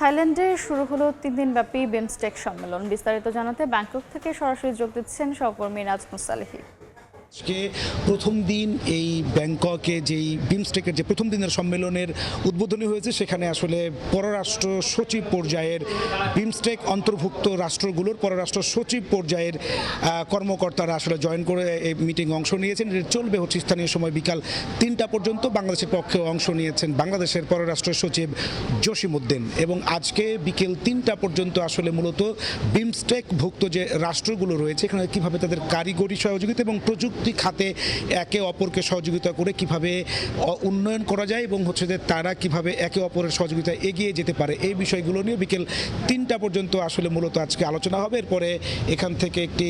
থাইল্যান্ডে শুরু হলো 3 দিনব্যাপী বিমস্টেক সম্মেলন। বিস্তারিত জানাতে ব্যাংকক থেকে সরাসরি যোগ দিচ্ছেন সহকর্মী নাজমুস সালেহী। আজকে প্রথম দিন এই ব্যাংককে যেই বিমস্টেকের যে প্রথম দিনের সম্মেলনের উদ্বোধনী হয়েছে, সেখানে আসলে পররাষ্ট্র সচিব পর্যায়ের বিমস্টেক অন্তর্ভুক্ত রাষ্ট্রগুলোর পররাষ্ট্র সচিব পর্যায়ের কর্মকর্তারা আসলে জয়েন করে এই মিটিং অংশ নিয়েছেন। এটা চলবে হচ্ছে স্থানীয় সময় বিকাল 3টা পর্যন্ত। বাংলাদেশের পক্ষে অংশ নিয়েছেন বাংলাদেশের পররাষ্ট্র সচিব জসিমউদ্দিন, এবং আজকে বিকেল 3টা পর্যন্ত আসলে মূলত বিমস্টেক ভুক্ত যে রাষ্ট্রগুলো রয়েছে এখানে কিভাবে তাদের কারিগরি সহযোগিতা এবং প্রযুক্তি খাতে একে অপরকে সহযোগিতা করে কিভাবে উন্নয়ন করা যায় এবং হচ্ছে যে তারা কিভাবে একে অপরের সহযোগিতা এগিয়ে যেতে পারে, এই বিষয়গুলো নিয়ে বিকেল 3টা পর্যন্ত আসলে মূলত আজকে আলোচনা হবে। এরপরে এখান থেকে একটি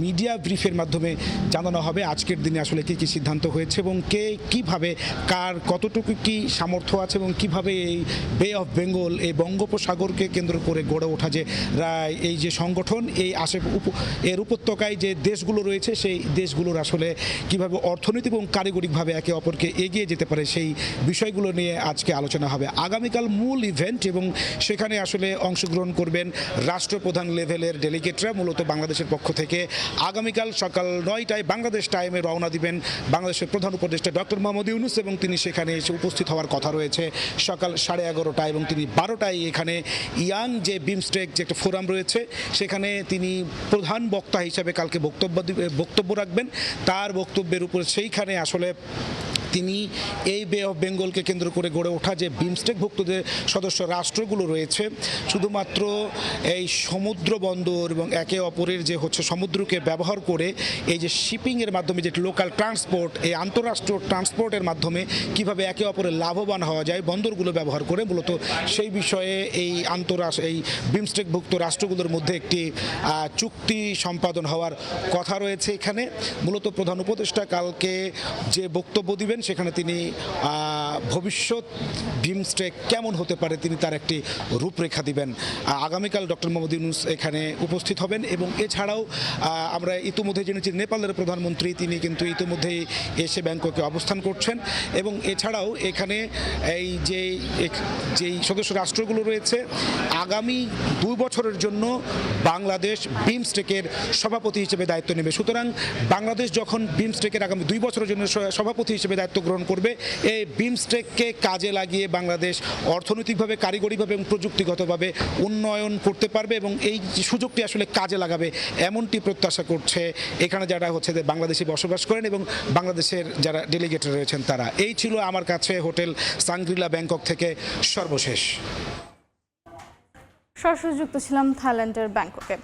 মিডিয়া ব্রিফের মাধ্যমে জানানো হবে আজকের দিনে আসলে কী কী সিদ্ধান্ত হয়েছে এবং কে কিভাবে কার কতটুকু কি সামর্থ্য আছে এবং কিভাবে এই বে অফ বেঙ্গল এই বঙ্গোপসাগরকে কেন্দ্র করে গড়ে ওঠা যে এই যে সংগঠন এই এর উপত্যকায় যে দেশগুলো রয়েছে সেই দেশগুলোর আসলে কিভাবে অর্থনৈতিক এবং কারিগরিকভাবে একে অপরকে এগিয়ে যেতে পারে সেই বিষয়গুলো নিয়ে আজকে আলোচনা হবে। আগামীকাল মূল ইভেন্ট এবং সেখানে আসলে অংশগ্রহণ করবেন রাষ্ট্রপ্রধান লেভেলের ডেলিগেটরা। মূলত বাংলাদেশের পক্ষ থেকে আগামীকাল সকাল 9টায় বাংলাদেশ টাইমে রওনা দিবেন বাংলাদেশের প্রধান উপদেষ্টা ডক্টর মোহাম্মদ ইউনূস, এবং তিনি সেখানে এসে উপস্থিত হওয়ার কথা রয়েছে সকাল 11:30টায়, এবং তিনি 12টায় এখানে ইয়াং যে বিমস্টেক যে একটা ফোরাম রয়েছে সেখানে তিনি প্রধান বক্তা হিসাবে কালকে বক্তব্য রাখবেন। তার বক্তব্যের উপর সেইখানে আসলে তিনি এই বে অফ বেঙ্গলকে কেন্দ্র করে গড়ে ওঠা যে বিমস্টেকভুক্ত যে সদস্য রাষ্ট্রগুলো রয়েছে শুধুমাত্র এই সমুদ্র বন্দর এবং একে অপরের যে হচ্ছে সমুদ্রকে ব্যবহার করে এই যে শিপিংয়ের মাধ্যমে যে লোকাল ট্রান্সপোর্ট এই আন্তঃরাষ্ট্রীয় ট্রান্সপোর্টের মাধ্যমে কিভাবে একে অপরের লাভবান হওয়া যায় বন্দরগুলো ব্যবহার করে, মূলত সেই বিষয়ে এই এই বিমস্টেকভুক্ত রাষ্ট্রগুলোর মধ্যে একটি চুক্তি সম্পাদন হওয়ার কথা রয়েছে। এখানে মূলত প্রধান উপদেষ্টা কালকে যে বক্তব্য দিবেন সেখানে তিনি ভবিষ্যৎ বিমস্টেক কেমন হতে পারে তিনি তার একটি রূপরেখা দিবেন। আগামীকাল ডক্টর মোহাম্মদ ইউনূস এখানে উপস্থিত হবেন, এবং এছাড়াও আমরা ইতিমধ্যে জেনেছি নেপালের প্রধানমন্ত্রী তিনি কিন্তু ইতিমধ্যেই এসে ব্যাংককে অবস্থান করছেন, এবং এছাড়াও এখানে এই যেই সদস্য রাষ্ট্রগুলো রয়েছে আগামী 2 বছরের জন্য বাংলাদেশ বিমস্টেকের সভাপতি হিসেবে দায়িত্ব নেবে। সুতরাং বাংলাদেশ যখন বিমস্টেকের আগামী 2 বছরের জন্য সভাপতি হিসেবে দায়িত্ব গ্রহণ করবে, এই বিমস্টেককে কাজে লাগিয়ে বাংলাদেশ অর্থনৈতিকভাবে কারিগরিভাবে এবং প্রযুক্তিগতভাবে উন্নয়ন করতে পারবে, এবং এই সুযোগটি আসলে কাজে লাগাবে এমনটি প্রত্যাশা করছে এখানে যারা হচ্ছে যে বাংলাদেশে বসবাস করেন এবং বাংলাদেশের যারা ডেলিগেট রয়েছেন তারা। এই ছিল আমার কাছে হোটেল সাংগ্রিলা ব্যাংকক থেকে সর্বশেষ। সরাসরি যুক্ত ছিলাম থাইল্যান্ডের ব্যাংককে।